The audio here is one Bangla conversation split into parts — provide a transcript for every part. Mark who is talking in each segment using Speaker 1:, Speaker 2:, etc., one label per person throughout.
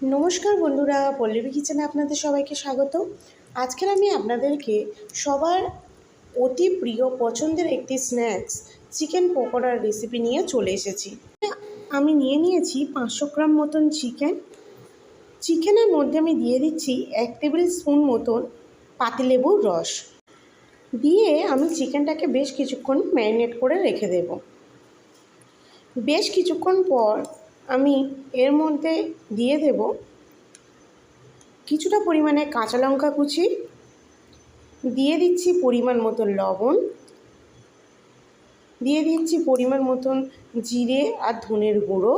Speaker 1: নমস্কার বন্ধুরা, পল্লবী কিচেনে আপনাদের সবাইকে স্বাগত। আজকের আমি আপনাদেরকে সবার অতি প্রিয় পছন্দের একটি স্ন্যাক্স চিকেন পকোড়ার রেসিপি নিয়ে চলে এসেছি। আমি নিয়ে নিয়েছি 500 গ্রাম মতন চিকেনের মধ্যে আমি দিয়ে দিচ্ছি 1 টেবিল স্পুন মতন পাতিলেবুর রস দিয়ে আমি চিকেনটাকে বেশ কিছুক্ষণ ম্যারিনেট করে রেখে দেব। বেশ কিছুক্ষণ পর আমি এর মধ্যে দিয়ে দেব কিছুটা পরিমাণে কাঁচা লঙ্কা কুচি, দিয়ে দিচ্ছি পরিমাণ মতন লবণ, দিয়ে দিচ্ছি পরিমাণ মতন জিরে আর ধনের গুঁড়ো,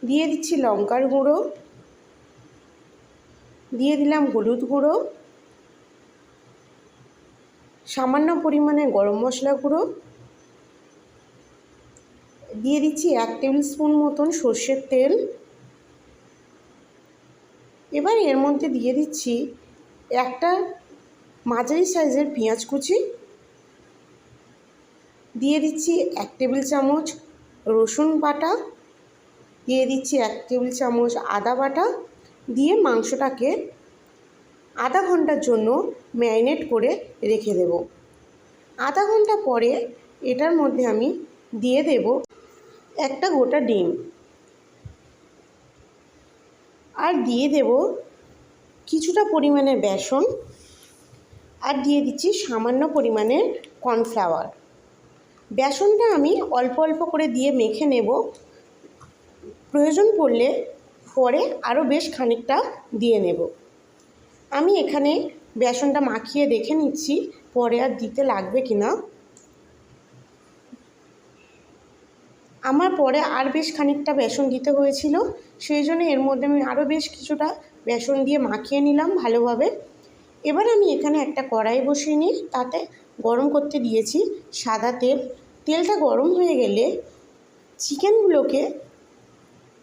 Speaker 1: দিয়ে দিচ্ছি লঙ্কার গুঁড়ো, দিয়ে দিলাম হলুদ গুঁড়ো, সামান্য পরিমাণে গরম মশলা গুঁড়ো, দিয়ে দিচ্ছি 1 টেবিল স্পুন মতন সর্ষের তেল। এবার এর মধ্যে দিয়ে দিচ্ছি একটা মাঝারি সাইজের পেঁয়াজ কুচি, দিয়ে দিচ্ছি 1 টেবিল চামচ রসুন বাটা, দিয়ে দিচ্ছি 1 টেবিল চামচ আদা বাটা, দিয়ে মাংসটাকে আধা ঘন্টার জন্য ম্যারিনেট করে রেখে দেব। আধা ঘন্টা পরে এটার মধ্যে আমি দিয়ে দেব একটা গোটা ডিম, আর দিয়ে দেব কিছুটা পরিমাণে বেসন, আর দিয়ে দিচ্ছি সামান্য পরিমাণে কর্নফ্লাওয়ার। বেসনটা আমি অল্প অল্প করে দিয়ে মেখে নেব, প্রয়োজন পড়লে পরে আরও বেশ খানিকটা দিয়ে নেব। আমি এখানে বেসনটা মাখিয়ে দেখে নিচ্ছি পরে আর দিতে লাগবে কিনা। আমার পরে আর বেশ খানিকটা বেসন দিতে হয়েছিল, সেই জন্য এর মধ্যে আমি আরও বেশ কিছুটা বেসন দিয়ে মাখিয়ে নিলাম ভালোভাবে। এবার আমি এখানে একটা কড়াই বসিয়ে নিয়ে তাতে গরম করতে দিয়েছি সাদা তেল। তেলটা গরম হয়ে গেলে চিকেনগুলোকে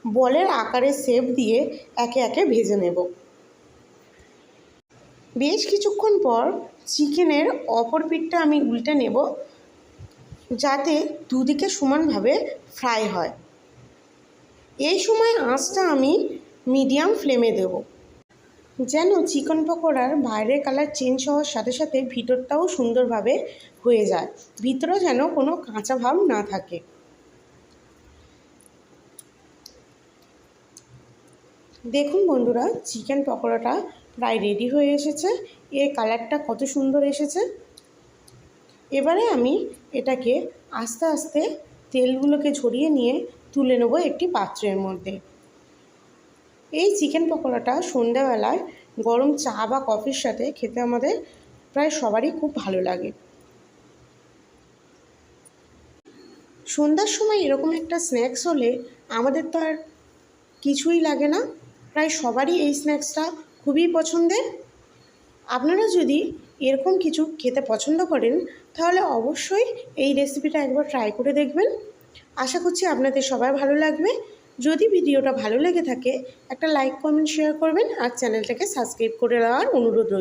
Speaker 1: বলের আকারে শেপ দিয়ে একে একে ভেজে নেব। বেশ কিছুক্ষণ পর চিকেনের অপর পিঠটা আমি উল্টে নেব, যাতে দুদিকে সমানভাবে ফ্রাই হয়। এই সময় আঁচটা আমি মিডিয়াম ফ্লেমে দেব, যেন চিকেন পকোড়ার বাইরের কালার চেঞ্জ হওয়ার সাথে সাথে ভিতরটাও সুন্দরভাবে হয়ে যায়, ভিতরেও যেন কোনো কাঁচা ভাব না থাকে। দেখুন বন্ধুরা, চিকেন পকোড়াটা প্রায় রেডি হয়ে এসেছে। এর কালারটা কত সুন্দর এসেছে। এবারে আমি এটাকে আস্তে আস্তে তেলগুলোকে ঝরিয়ে নিয়ে তুলে নেব একটি পাত্রের মধ্যে। এই চিকেন পকোড়াটা সন্ধ্যাবেলায় গরম চা বা কফির সাথে খেতে আমাদের প্রায় সবারই খুব ভালো লাগে। সন্ধ্যার সময় এরকম একটা স্ন্যাক্স হলে আমাদের তো আর কিছুই লাগে না, প্রায় সবারই এই স্ন্যাক্সটা খুবই পছন্দের। আপনারা যদি এরকম কিছু খেতে পছন্দ করেন তাহলে অবশ্যই এই রেসিপিটা একবার ট্রাই করে দেখবেন। আশা করছি আপনাদের সবার ভালো লাগবে। যদি ভিডিওটা ভালো লেগে থাকে একটা লাইক, কমেন্ট, শেয়ার করবেন, আর চ্যানেলটাকে সাবস্ক্রাইব করে নেওয়ার অনুরোধ রইল।